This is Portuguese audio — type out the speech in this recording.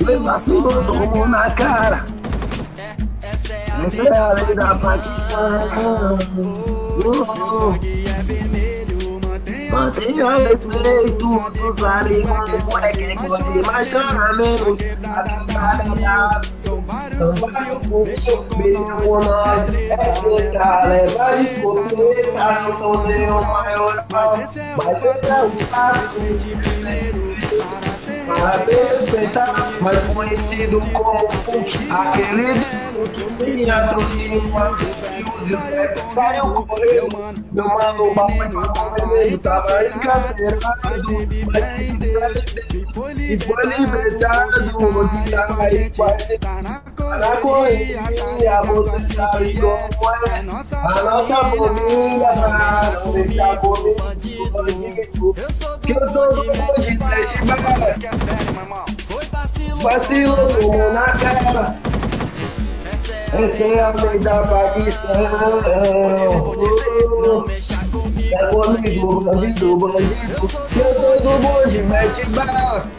Foi vacilou, tomou na cara. Essa é a lei da facção. Mantenha respeito dos amigos, moleque, pode mais chorar menos. Aqui tá ligado. Então vai um pouco, beijo com nós. É tentar levar discoteca, não sou nem o maior pau. Mas esse é o caso. Para respeitar, mais conhecido como Funk, aquele do Funk, minha trouxe uma saiu correndo, meu mano, o papai vermelho tava encarcerado, e foi libertado, hoje tá aí quase na correria, você sabe como é, a nossa família, não deixa comigo, que eu sou do de teste bala. Vacilou, tomou na cara. Essa é a lei da facção. É comigo, bandido, bandido. Eu sou do bonde, mete bala.